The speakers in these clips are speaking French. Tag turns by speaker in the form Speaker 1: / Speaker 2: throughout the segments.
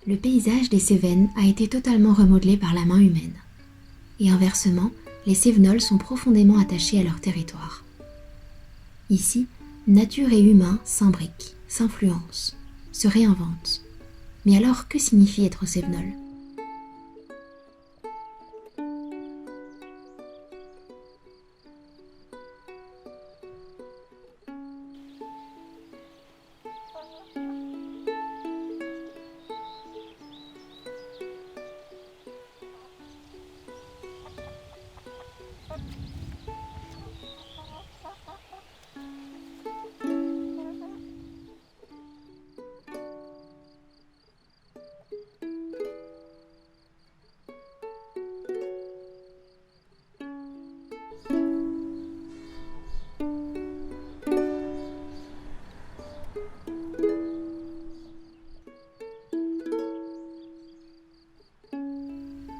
Speaker 1: le paysage des Cévennes a été totalement remodelé par la main humaine. Et inversement, les Cévenols sont profondément attachés à leur territoire. Ici, nature et humain s'imbriquent, s'influencent, se réinventent. Mais alors, que signifie être Cévenol ?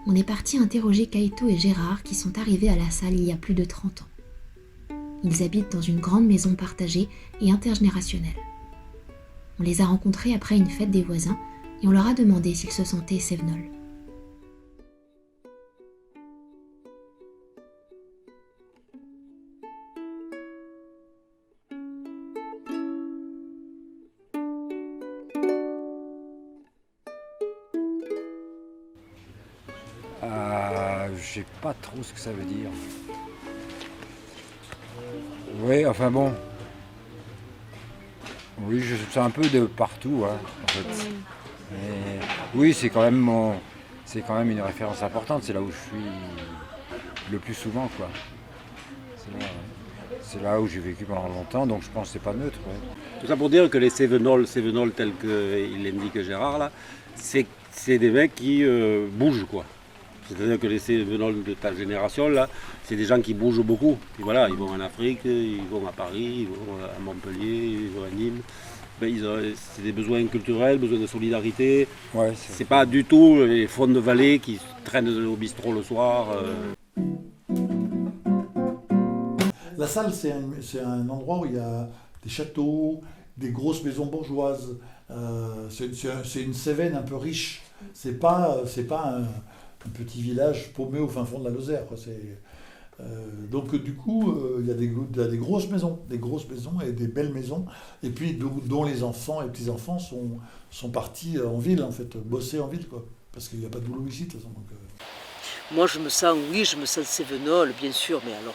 Speaker 1: On est parti interroger Kaito et Gérard qui sont arrivés à la salle il y a plus de 30 ans. Ils habitent dans une grande maison partagée et intergénérationnelle. On les a rencontrés après une fête des voisins et on leur a demandé s'ils se sentaient Cévenols.
Speaker 2: Je sais pas trop ce que ça veut dire. Oui, enfin bon. Oui, c'est un peu de partout, hein, en fait. Mais, oui, c'est quand même une référence importante. C'est là où je suis le plus souvent, quoi. C'est là où j'ai vécu pendant longtemps, donc je pense que c'est pas neutre. Ouais.
Speaker 3: Tout ça pour dire que les Cévenols tels qu'il l'indique Gérard, là, c'est des mecs qui bougent, quoi. C'est-à-dire que les Cévenols de ta génération, là, c'est des gens qui bougent beaucoup. Et voilà, ils vont en Afrique, ils vont à Paris, ils vont à Montpellier, ils vont à Nîmes. C'est des besoins culturels, besoins de solidarité.
Speaker 2: Ouais,
Speaker 3: c'est pas du tout les fonds de vallée qui traînent au bistrot le soir.
Speaker 4: La salle, c'est un endroit où il y a des châteaux, des grosses maisons bourgeoises. C'est une Cévennes un peu riche. C'est pas un petit village paumé au fin fond de la Lozère, quoi. Donc du coup, il y a des grosses maisons et des belles maisons, et puis dont les enfants et petits-enfants sont partis en ville, en fait, bosser en ville, quoi, parce qu'il n'y a pas de boulot ici, de toute façon. Donc,
Speaker 5: Moi, je me sens Cévenol, bien sûr, mais alors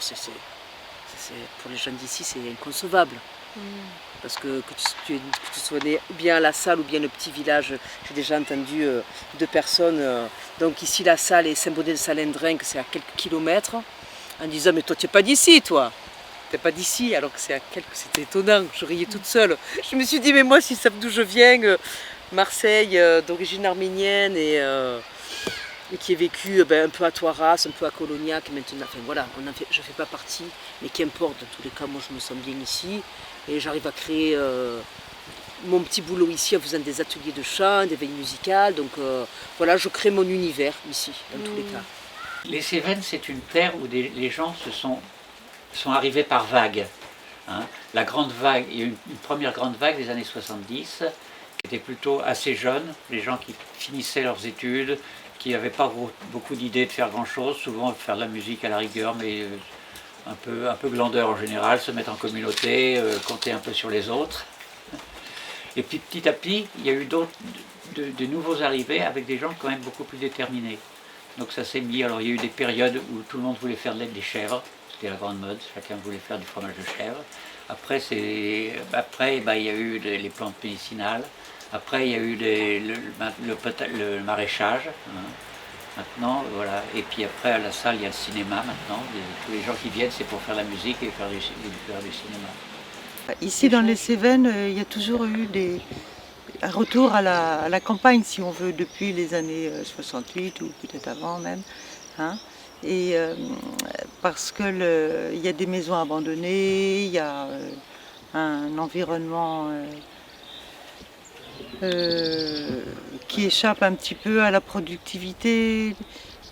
Speaker 5: pour les gens d'ici, c'est inconcevable. Parce que tu sois né bien à la salle ou bien le petit village, j'ai déjà entendu 2 personnes. Donc ici, la salle est Saint-Bonnet de Salindrin, que c'est à quelques kilomètres, en disant « Mais toi, tu n'es pas d'ici, toi !» T'es pas d'ici, alors que c'était étonnant, je riais toute seule. Je me suis dit « Mais moi, s'ils savent d'où je viens, Marseille, d'origine arménienne, et qui ai vécu un peu à Toiras, un peu à Colognac, maintenant, enfin voilà, je ne fais pas partie, mais qu'importe, dans tous les cas, moi je me sens bien ici, et j'arrive à créer mon petit boulot ici en faisant des ateliers de chant, des veilles musicales, donc voilà, je crée mon univers ici, dans tous les cas.
Speaker 6: Les Cévennes, c'est une terre où les gens sont arrivés par vagues. Hein. La grande vague, il y a eu une première grande vague des années 70, qui était plutôt assez jeune, les gens qui finissaient leurs études, qui n'avaient pas beaucoup d'idées de faire grand-chose, souvent faire de la musique à la rigueur, mais un peu glandeur en général, se mettre en communauté, compter un peu sur les autres. Et puis petit à petit, il y a eu de nouveaux arrivés avec des gens quand même beaucoup plus déterminés. Donc ça s'est mis, alors il y a eu des périodes où tout le monde voulait faire des chèvres, c'était la grande mode, chacun voulait faire du fromage de chèvre. Après, il y a eu les plantes médicinales. Après, il y a eu le maraîchage. Hein. Maintenant, voilà. Et puis après, à la salle, il y a le cinéma maintenant. Tous les gens qui viennent, c'est pour faire la musique et faire du cinéma.
Speaker 7: Ici, dans les Cévennes, il y a toujours eu un retour à la campagne, si on veut, depuis les années 68 ou peut-être avant même. Hein. Et parce que il y a des maisons abandonnées, il y a un environnement qui échappe un petit peu à la productivité,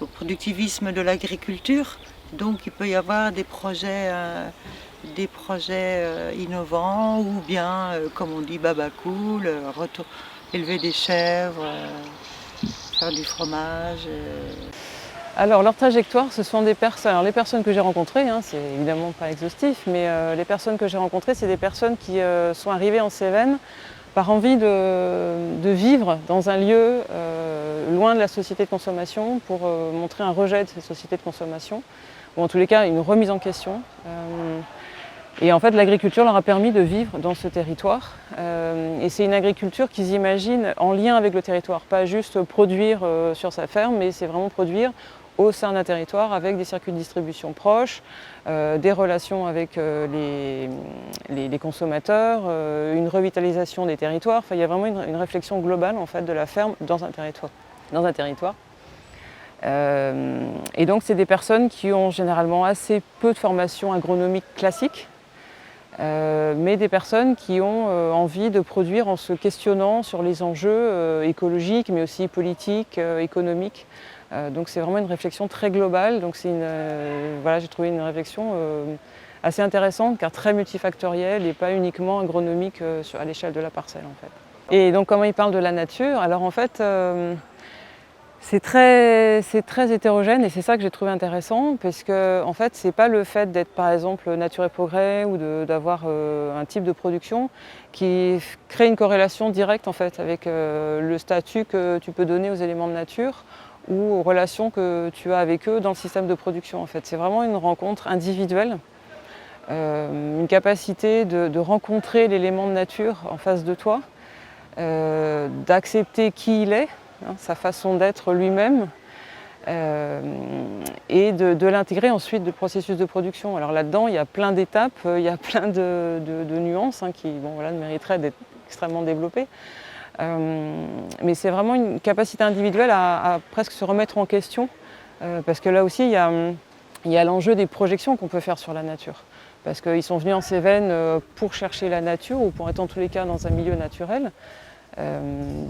Speaker 7: au productivisme de l'agriculture. Donc il peut y avoir des projets innovants ou bien, comme on dit, babacool, élever des chèvres, faire du fromage.
Speaker 8: Alors leur trajectoire, ce sont des personnes. Alors les personnes que j'ai rencontrées, hein, c'est évidemment pas exhaustif, mais les personnes que j'ai rencontrées, c'est des personnes qui sont arrivées en Cévennes par envie de vivre dans un lieu loin de la société de consommation pour montrer un rejet de cette société de consommation, ou en tous les cas une remise en question. Et en fait, l'agriculture leur a permis de vivre dans ce territoire. Et c'est une agriculture qu'ils imaginent en lien avec le territoire, pas juste produire sur sa ferme, mais c'est vraiment produire au sein d'un territoire avec des circuits de distribution proches, des relations avec les consommateurs, une revitalisation des territoires. Enfin, il y a vraiment une réflexion globale en fait, de la ferme dans un territoire. Et donc, c'est des personnes qui ont généralement assez peu de formation agronomique classique, mais des personnes qui ont envie de produire en se questionnant sur les enjeux écologiques, mais aussi politiques, économiques. Donc c'est vraiment une réflexion très globale. Donc voilà, j'ai trouvé une réflexion assez intéressante car très multifactorielle et pas uniquement agronomique à l'échelle de la parcelle en fait. Et donc comment ils parlent de la nature? Alors en fait, c'est très hétérogène et c'est ça que j'ai trouvé intéressant parce que en fait c'est pas le fait d'être par exemple Nature et Progrès ou d'avoir un type de production qui crée une corrélation directe en fait avec le statut que tu peux donner aux éléments de nature ou aux relations que tu as avec eux dans le système de production en fait. C'est vraiment une rencontre individuelle, une capacité de rencontrer l'élément de nature en face de toi, d'accepter qui il est, sa façon d'être lui-même, et de l'intégrer ensuite dans le processus de production. Alors là-dedans, il y a plein d'étapes, il y a plein de nuances qui voilà, mériteraient d'être extrêmement développées. Mais c'est vraiment une capacité individuelle à presque se remettre en question, parce que là aussi, il y a l'enjeu des projections qu'on peut faire sur la nature. Parce qu'ils sont venus en Cévennes pour chercher la nature, ou pour être en tous les cas dans un milieu naturel.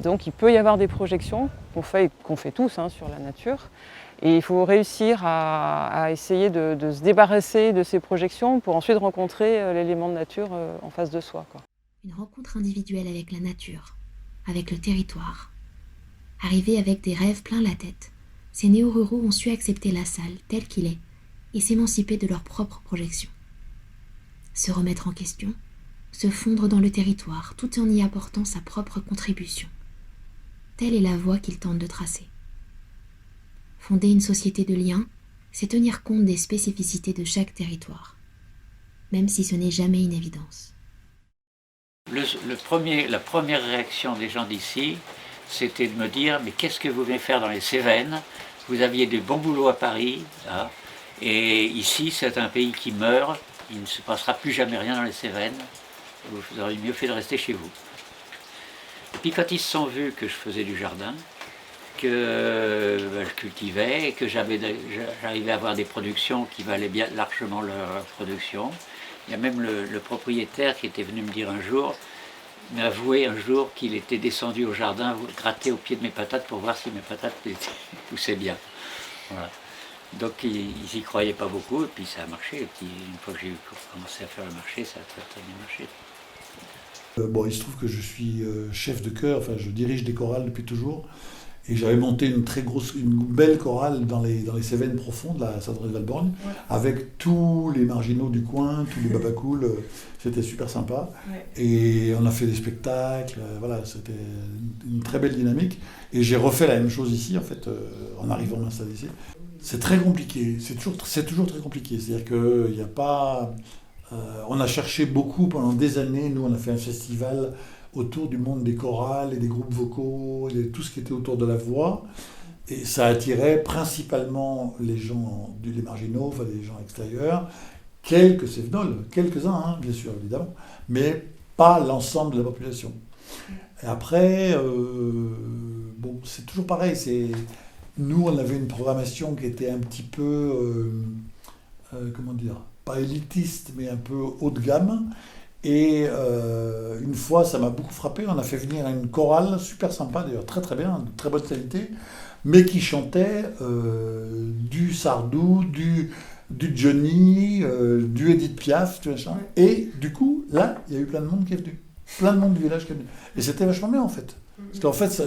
Speaker 8: Donc il peut y avoir des projections qu'on fait tous sur la nature. Et il faut réussir à essayer de se débarrasser de ces projections pour ensuite rencontrer l'élément de nature en face de soi, quoi.
Speaker 1: Une rencontre individuelle avec la nature, avec le territoire. Arrivés avec des rêves plein la tête, ces néo-ruraux ont su accepter la salle telle qu'il est et s'émanciper de leurs propres projections. Se remettre en question, se fondre dans le territoire tout en y apportant sa propre contribution. Telle est la voie qu'ils tentent de tracer. Fonder une société de liens, c'est tenir compte des spécificités de chaque territoire, même si ce n'est jamais une évidence.
Speaker 6: La première réaction des gens d'ici, c'était de me dire « Mais qu'est-ce que vous venez faire dans les Cévennes? Vous aviez des bons boulots à Paris, hein, et ici c'est un pays qui meurt, il ne se passera plus jamais rien dans les Cévennes, vous auriez mieux fait de rester chez vous. » Et puis quand ils se sont vus que je faisais du jardin, que je cultivais, et que j'arrivais à avoir des productions qui valaient bien largement leur production, il y a même le propriétaire qui était venu me dire un jour, m'a avoué un jour qu'il était descendu au jardin gratter au pied de mes patates pour voir si mes patates poussaient bien. Voilà. Donc ils n'y croyaient pas beaucoup et puis ça a marché. Et puis une fois que j'ai commencé à faire le marché, ça a très très bien marché.
Speaker 4: Il se trouve que je suis chef de chœur, enfin je dirige des chorales depuis toujours. Et j'avais monté une belle chorale dans les Cévennes profondes, la Saint-André-de-Valborgne, ouais, avec tous les marginaux du coin, tous les babacools, c'était super sympa. Ouais. Et on a fait des spectacles, voilà, c'était une très belle dynamique. Et j'ai refait la même chose ici, en fait, en arrivant à m'installer ici. C'est très compliqué, c'est toujours très compliqué. C'est-à-dire qu'il n'y a pas... on a cherché beaucoup pendant des années, nous on a fait un festival autour du monde des chorales et des groupes vocaux, et tout ce qui était autour de la voix. Et ça attirait principalement les gens, les marginaux, enfin les gens extérieurs, quelques Cévenols, quelques-uns, bien sûr, évidemment, mais pas l'ensemble de la population. Et après, c'est toujours pareil. Nous, on avait une programmation qui était un petit peu, pas élitiste, mais un peu haut de gamme. Et une fois, ça m'a beaucoup frappé, on a fait venir une chorale super sympa, d'ailleurs très très bien, de très bonne qualité, mais qui chantait du Sardou, du Johnny, du Edith Piaf, tu vois. Et du coup, là, il y a eu plein de monde qui est venu, plein de monde du village qui est venu. Et c'était vachement bien en fait. Parce qu'en fait,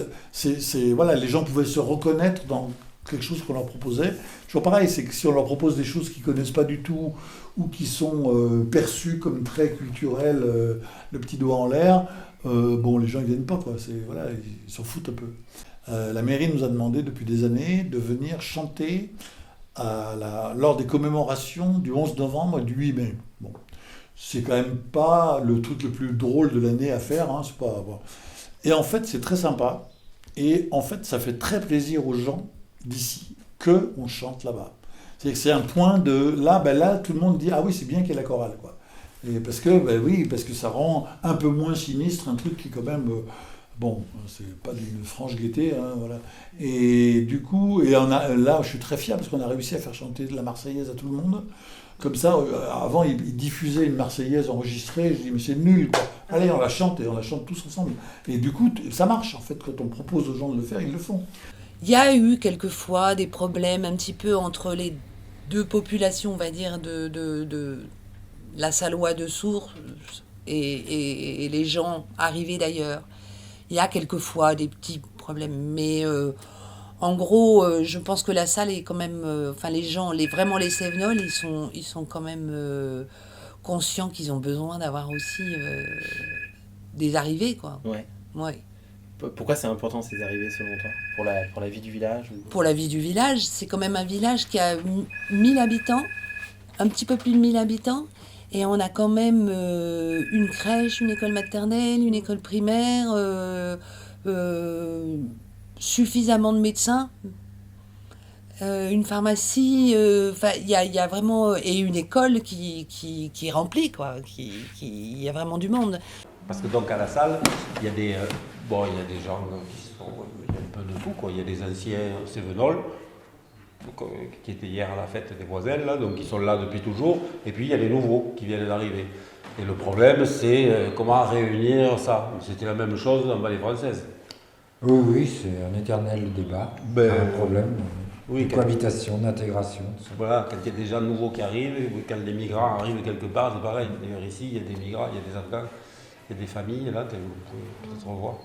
Speaker 4: voilà, les gens pouvaient se reconnaître dans quelque chose qu'on leur proposait. Toujours pareil, c'est que si on leur propose des choses qu'ils ne connaissent pas du tout ou qui sont perçues comme très culturelles, le petit doigt en l'air, bon, les gens ne viennent pas, quoi. Voilà, ils s'en foutent un peu. La mairie nous a demandé depuis des années de venir chanter lors des commémorations du 11 novembre et du 8 mai. Bon, c'est quand même pas le truc le plus drôle de l'année à faire, hein, c'est pas... Bon. Et en fait, c'est très sympa. Et en fait, ça fait très plaisir aux gens d'ici qu'on chante là-bas. C'est-à-dire que c'est un point de... Là, tout le monde dit « Ah oui, c'est bien qu'il y ait la chorale, quoi. » Et parce que ça rend un peu moins sinistre un truc qui quand même... bon, c'est pas d'une franche gaieté, hein, voilà. Et du coup, là, je suis très fier parce qu'on a réussi à faire chanter de la Marseillaise à tout le monde. Comme ça, avant, ils diffusaient une Marseillaise enregistrée. Je dis, mais c'est nul, quoi. Allez, on la chante et on la chante tous ensemble. Et du coup, ça marche, en fait. Quand on propose aux gens de le faire, ils le font.
Speaker 9: Il y a eu quelquefois des problèmes un petit peu entre les deux populations, on va dire, de la Saloie de Sources et les gens arrivés d'ailleurs. Il y a quelquefois des petits problèmes, mais en gros, je pense que la salle est quand même... les gens, vraiment les Cévenols, ils sont quand même conscients qu'ils ont besoin d'avoir aussi des arrivées, quoi.
Speaker 10: Ouais.
Speaker 9: Ouais.
Speaker 10: Pourquoi c'est important ces arrivées selon toi pour la vie du village
Speaker 9: Pour la vie du village, c'est quand même un village qui a 1000 habitants, un petit peu plus de 1000 habitants. Et on a quand même une crèche, une école maternelle, une école primaire, suffisamment de médecins, une pharmacie, il y a vraiment... Et une école qui est remplie, quoi, il y a vraiment du monde.
Speaker 3: Parce que donc à la salle, il y a des gens qui sont... Il y a un peu de tout, quoi. Il y a des anciens Cévenols, qui étaient hier à la fête des voisins, là, donc ils sont là depuis toujours, et puis il y a les nouveaux qui viennent d'arriver. Et le problème, c'est comment réunir ça. C'était la même chose dans Vallée Française.
Speaker 2: Oui, c'est un éternel débat, un problème de cohabitation, d'intégration.
Speaker 3: Voilà, quand il y a des gens nouveaux qui arrivent, quand les migrants arrivent quelque part, c'est pareil. D'ailleurs ici, il y a des migrants, il y a des Afghans, il y a des familles, là, vous pouvez peut-être revoir.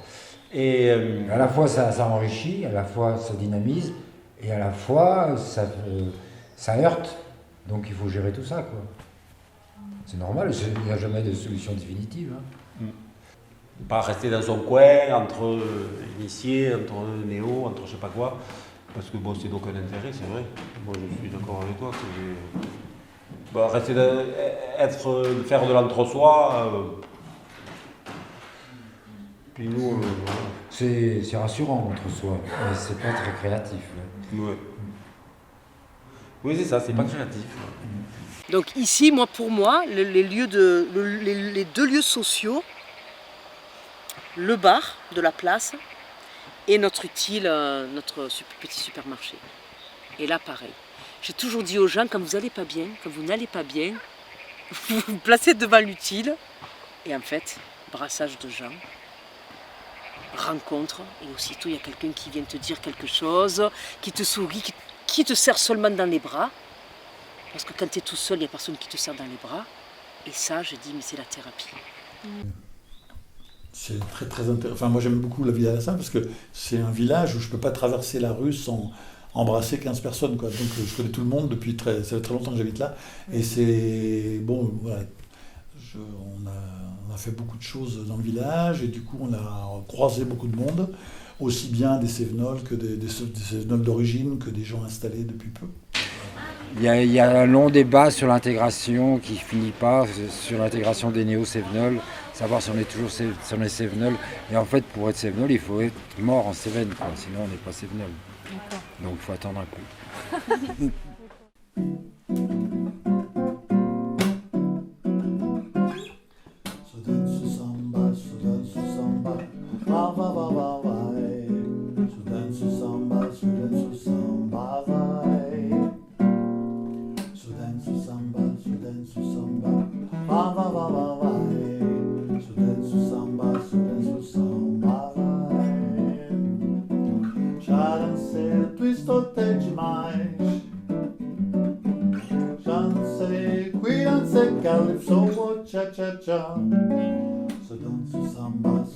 Speaker 3: Et
Speaker 2: à la fois ça enrichit, à la fois ça dynamise, et à la fois, ça heurte. Donc il faut gérer tout ça, quoi. C'est normal, il n'y a jamais de solution définitive. Hein.
Speaker 3: Pas rester dans son coin, entre initiés, entre néo, entre je sais pas quoi. Parce que bon, c'est d'aucun intérêt, c'est vrai. Moi, je suis d'accord avec toi. Faire de l'entre-soi. Puis nous...
Speaker 2: C'est rassurant entre soi, mais c'est pas très créatif.
Speaker 3: Ouais. Oui, c'est ça, c'est pas créatif.
Speaker 5: Donc ici, pour moi, les deux lieux sociaux, le bar de la place et notre utile, notre petit supermarché. Et là, pareil. J'ai toujours dit aux gens, quand vous n'allez pas bien, quand vous n'allez pas bien, vous vous placez devant l'utile. Et en fait, brassage de gens, rencontre, et aussitôt il y a quelqu'un qui vient te dire quelque chose, qui te sourit, qui te serre seulement dans les bras. Parce que quand tu es tout seul, il n'y a personne qui te serre dans les bras. Et ça, je dis, mais c'est la thérapie.
Speaker 4: C'est très très intéressant. Enfin, moi j'aime beaucoup la vie à la salle parce que c'est un village où je ne peux pas traverser la rue sans embrasser 15 personnes, quoi. Donc je connais tout le monde ça fait très longtemps que j'habite là. Et c'est... Bon, voilà. On a fait beaucoup de choses dans le village et du coup on a croisé beaucoup de monde, aussi bien des Cévenols que des Cévenols d'origine que des gens installés depuis peu.
Speaker 2: Il y a un long débat sur l'intégration qui ne finit pas, sur l'intégration des néo-Cévenols, savoir si on est toujours Cévenols. Et en fait, pour être Cévenol, il faut être mort en Cévennes, quoi. Sinon on n'est pas Cévenol. Donc il faut attendre un peu.
Speaker 4: Cha cha cha, so danço samba,